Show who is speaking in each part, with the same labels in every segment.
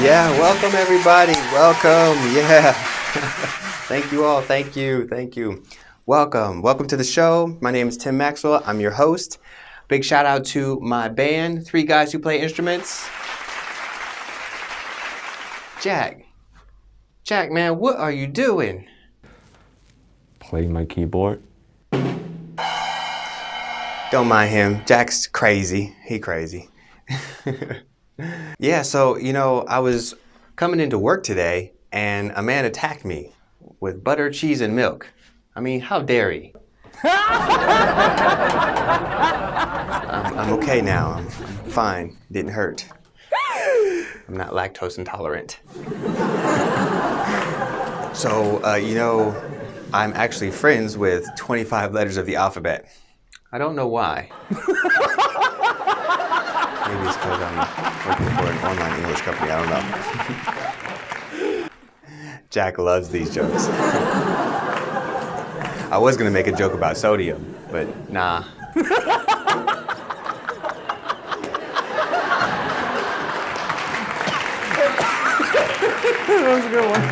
Speaker 1: Yeah, welcome everybody. Welcome. Yeah. Thank you all. Thank you. Thank you. Welcome. Welcome to the show. My name is Tim Maxwell. I'm your host. Big shout out to my band, three guys who play instruments. Jack. Jack, man, what are you doing?
Speaker 2: Playing my keyboard.
Speaker 1: Don't mind him. Jack's crazy. He crazy. Yeah, so, I was coming into work today and a man attacked me with butter, cheese, and milk. I mean, how dare he? I'm okay now. I'm fine. Didn't hurt. I'm not lactose intolerant. So, I'm actually friends with 25 letters of the alphabet. I don't know why. Maybe it's because I'm working for an online English company. I don't know. Jack loves these jokes. I was going to make a joke about sodium, but nah.
Speaker 2: That was a good one.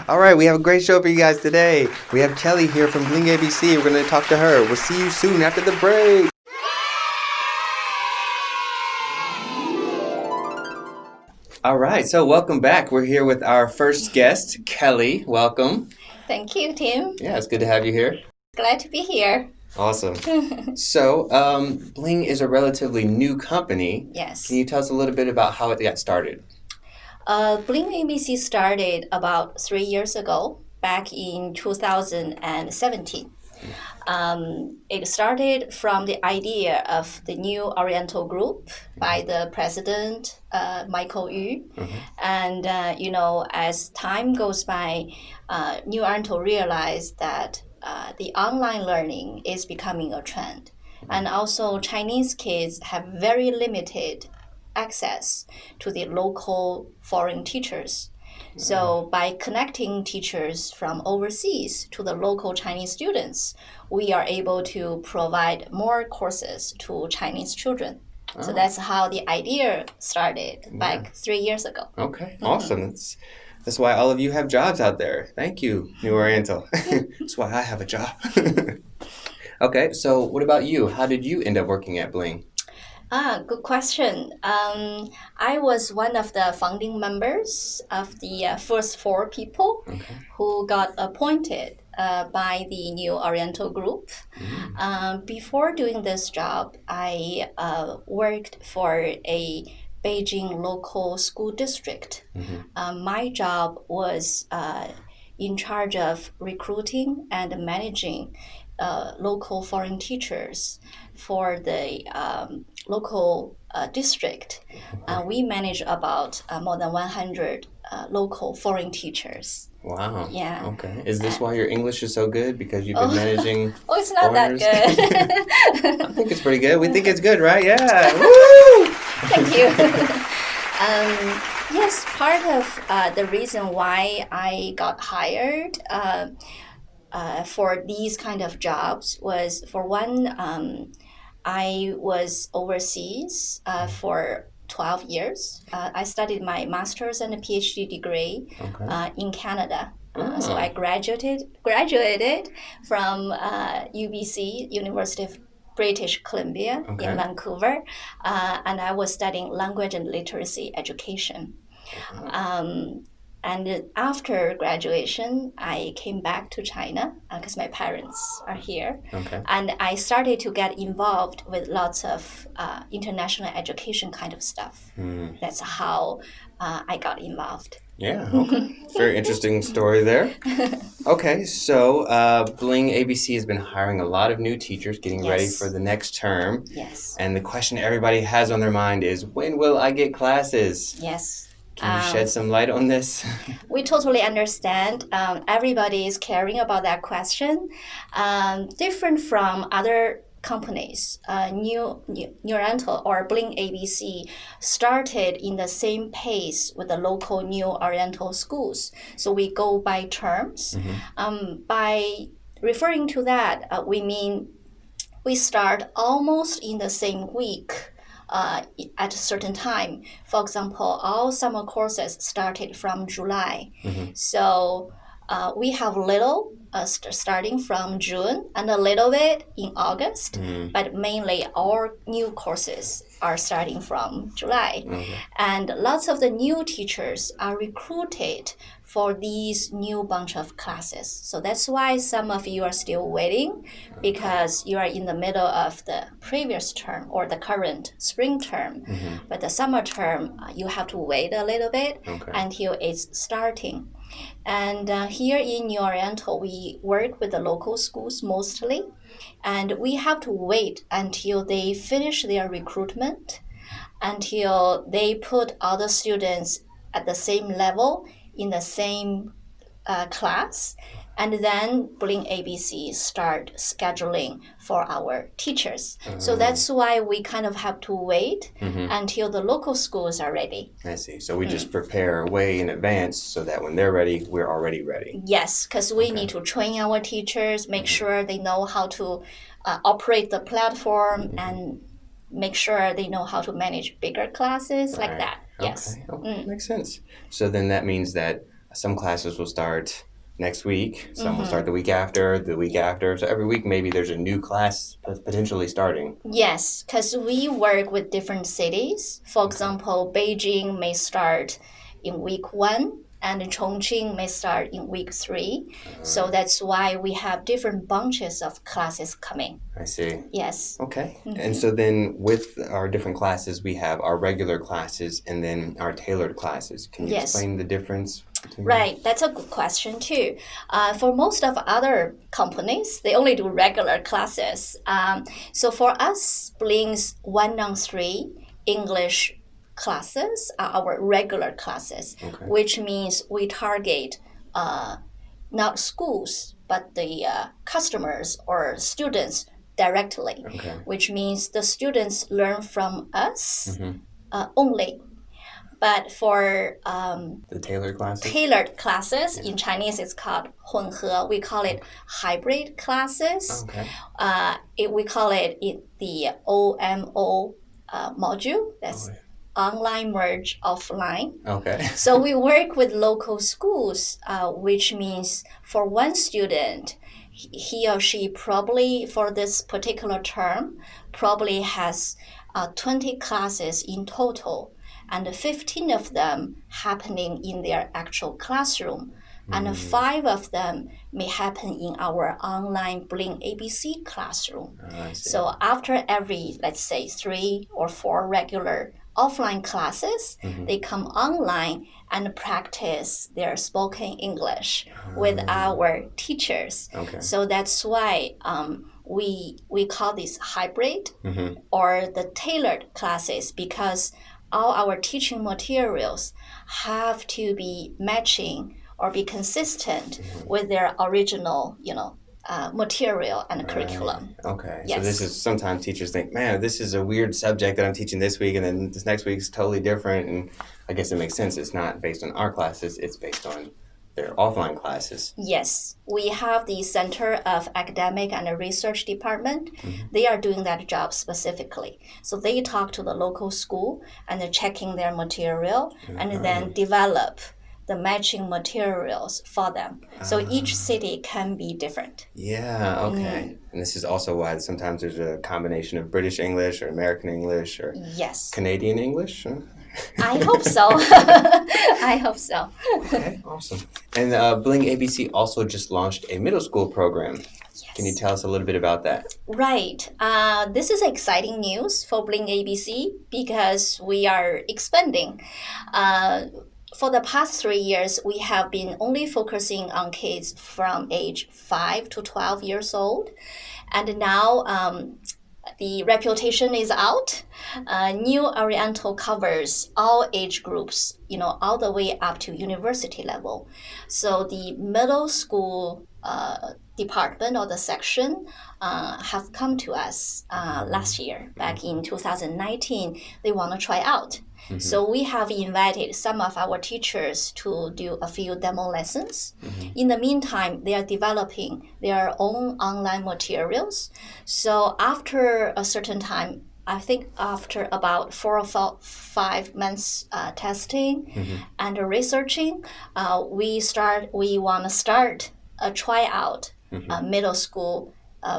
Speaker 1: All right, we have a great show for you guys today. We have Kelly here from BlingABC. We're going to talk to her. We'll see you soon after the break. All right, so welcome back. We're here with our first guest, Kelly. Welcome.
Speaker 3: Thank you, Tim.
Speaker 1: Yeah, it's good to have you here.
Speaker 3: Glad to be here.
Speaker 1: Awesome. So, Bling is a relatively new company.
Speaker 3: Yes.
Speaker 1: Can you tell us a little bit about how it got started?
Speaker 3: BlingABC started about 3 years ago, back in 2017. It started from the idea of the New Oriental Group by the president, Michael Yu. And, as time goes by, New Oriental realized that the online learning is becoming a trend. And also Chinese kids have very limited access to the local foreign teachers. So by connecting teachers from overseas to the local Chinese students, we are able to provide more courses to Chinese children. So that's how the idea started back 3 years ago.
Speaker 1: Okay, awesome. That's why all of you have jobs out there. Thank you, New Oriental. That's why I have a job. Okay, so what about you? How did you end up working at Bling?
Speaker 3: Good question. I was one of the founding members of the first 4 people who got appointed by the New Oriental Group. Before doing this job, I worked for a Beijing local school district. My job was in charge of recruiting and managing local foreign teachers for the local district. We manage about more than 100 local foreign teachers.
Speaker 1: Wow.
Speaker 3: Yeah.
Speaker 1: Okay. Is this why your English is so good? Because you've been managing
Speaker 3: it's not
Speaker 1: foreigners?
Speaker 3: that good.
Speaker 1: I think it's pretty good. We think it's good, right? Yeah. Woo!
Speaker 3: Thank you. Yes, part of the reason why I got hired for these kind of jobs was, for one, I was overseas for 12 years. I studied my master's and a PhD degree in Canada. So I graduated from UBC, University of British Columbia in Vancouver, and I was studying language and literacy education. And after graduation, I came back to China because my parents are here. And I started to get involved with lots of international education kind of stuff. That's how I got involved.
Speaker 1: Yeah, okay. Very interesting story there. Okay, so BlingABC has been hiring a lot of new teachers, getting ready for the next term.
Speaker 3: Yes.
Speaker 1: And the question everybody has on their mind is, when will I get classes?
Speaker 3: Yes.
Speaker 1: Can you shed some light on this?
Speaker 3: We totally understand. Everybody is caring about that question. Different from other companies, New Oriental or BlingABC started in the same pace with the local New Oriental schools. So we go by terms. By referring to that, we mean we start almost in the same week at a certain time. For example, all summer courses started from July. So we have little starting from June and a little bit in August, but mainly our new courses are starting from July. And lots of the new teachers are recruited for these new bunch of classes. So that's why some of you are still waiting, because you are in the middle of the previous term or the current spring term. But the summer term, you have to wait a little bit until it's starting. And here in New Oriental, we work with the local schools mostly, and we have to wait until they finish their recruitment, until they put all the students at the same level in the same class, and then BlingABC start scheduling for our teachers. So that's why we kind of have to wait until the local schools are ready.
Speaker 1: I see. So we just prepare way in advance so that when they're ready, we're already ready.
Speaker 3: Yes, because we need to train our teachers, make sure they know how to operate the platform, and make sure they know how to manage bigger classes like that. Yes.
Speaker 1: Okay. Makes sense. So then that means that some classes will start next week, some will start the week after, the week after. So every week maybe there's a new class potentially starting.
Speaker 3: Yes, because we work with different cities. For example, Beijing may start in week 1, and Chongqing may start in week 3. So that's why we have different bunches of classes coming.
Speaker 1: I see.
Speaker 3: Yes.
Speaker 1: Okay. And so then with our different classes, we have our regular classes and then our tailored classes. Can you explain the difference between
Speaker 3: Right, that's a good question too. For most of other companies, they only do regular classes. So for us, Bling's 1-on-3 English classes are our regular classes, which means we target not schools, but the customers or students directly, which means the students learn from us only. But for
Speaker 1: the tailored
Speaker 3: classes, in Chinese it's called 混合. We call it hybrid classes. We call it the OMO module. That's online merge offline. So we work with local schools, which means for one student, he or she probably for this particular term probably has 20 classes in total, and 15 of them happening in their actual classroom, and 5 of them may happen in our online BlingABC classroom. So after every, let's say, 3 or 4 regular offline classes, they come online and practice their spoken English with our teachers. So that's why we call this hybrid or the tailored classes, because all our teaching materials have to be matching or be consistent with their original, material and curriculum.
Speaker 1: So this is, sometimes teachers think, man, this is a weird subject that I'm teaching this week, and then this next week's totally different. And I guess it makes sense. It's not based on our classes, it's based on their offline classes.
Speaker 3: Yes, we have the Center of Academic and Research Department. They are doing that job specifically. So they talk to the local school and they're checking their material and then develop the matching materials for them. So each city can be different.
Speaker 1: And this is also why sometimes there's a combination of British English or American English or Canadian English.
Speaker 3: I hope so. I hope so.
Speaker 1: Okay, awesome. And BlingABC also just launched a middle school program. Can you tell us a little bit about that?
Speaker 3: Right. This is exciting news for BlingABC because we are expanding. For the past 3 years, we have been only focusing on kids from age 5 to 12 years old. And now the reputation is out. New Oriental covers all age groups, all the way up to university level. So the middle school department or the section have come to us last year, back in 2019. They want to try out. So we have invited some of our teachers to do a few demo lessons. In the meantime, they are developing their own online materials. So after a certain time, I think after about 4 or 5 months testing and researching, we want to start a tryout middle school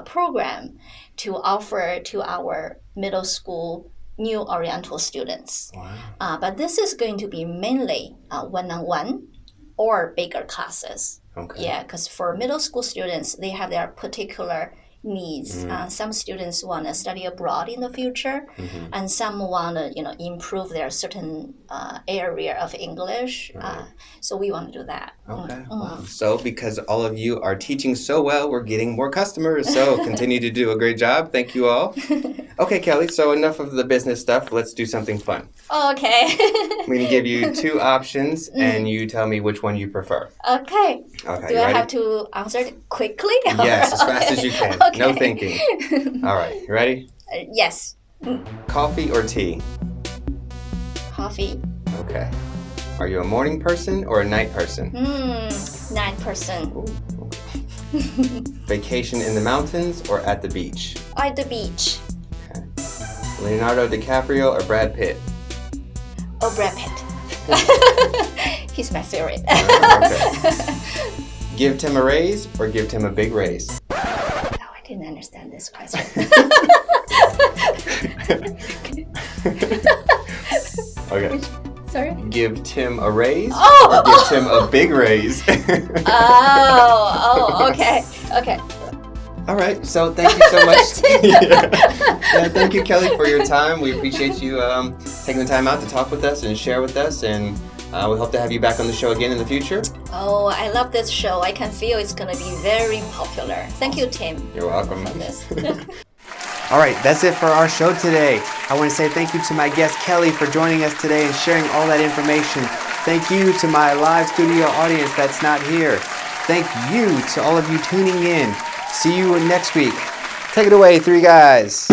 Speaker 3: program to offer to our middle school New Oriental students.
Speaker 1: Wow.
Speaker 3: But this is going to be mainly one-on-one or bigger classes.
Speaker 1: Okay.
Speaker 3: Yeah, because for middle school students, they have their particular needs. Some students want to study abroad in the future, and some want to, improve their certain area of English. So we want to do that.
Speaker 1: Okay. Wow. So because all of you are teaching so well, we're getting more customers. So continue to do a great job. Thank you all. Okay, Kelly. So enough of the business stuff. Let's do something fun.
Speaker 3: Okay.
Speaker 1: I'm going to give you 2 options, and you tell me which one you prefer.
Speaker 3: Okay.
Speaker 1: Okay.
Speaker 3: Do
Speaker 1: You
Speaker 3: I
Speaker 1: ready?
Speaker 3: have to answer it quickly?
Speaker 1: Yes, as fast as you can.
Speaker 3: Okay.
Speaker 1: No thinking. All right. You ready?
Speaker 3: Yes.
Speaker 1: Coffee or tea?
Speaker 3: Coffee.
Speaker 1: Okay. Are you a morning person or a night person?
Speaker 3: 9%.
Speaker 1: Ooh, okay. Vacation in the mountains or at the beach?
Speaker 3: At the beach.
Speaker 1: Okay. Leonardo DiCaprio or Brad Pitt?
Speaker 3: Oh, Brad Pitt. He's my favorite.
Speaker 1: Okay. Give Tim a raise or give Tim a big raise?
Speaker 3: Oh, I didn't understand this question.
Speaker 1: Okay.
Speaker 3: Sorry?
Speaker 1: Give Tim a raise
Speaker 3: Oh!
Speaker 1: or give Tim a big raise?
Speaker 3: Okay. Okay.
Speaker 1: All right, so thank you so much. Yeah, thank you, Kelly, for your time. We appreciate you taking the time out to talk with us and share with us, and we hope to have you back on the show again in the future.
Speaker 3: Oh, I love this show. I can feel it's going to be very popular. Thank you, Tim.
Speaker 1: You're welcome.
Speaker 3: For this.
Speaker 1: All right, that's it for our show today. I want to say thank you to my guest, Kelly, for joining us today and sharing all that information. Thank you to my live studio audience that's not here. Thank you to all of you tuning in. See you next week. Take it away, 3 guys.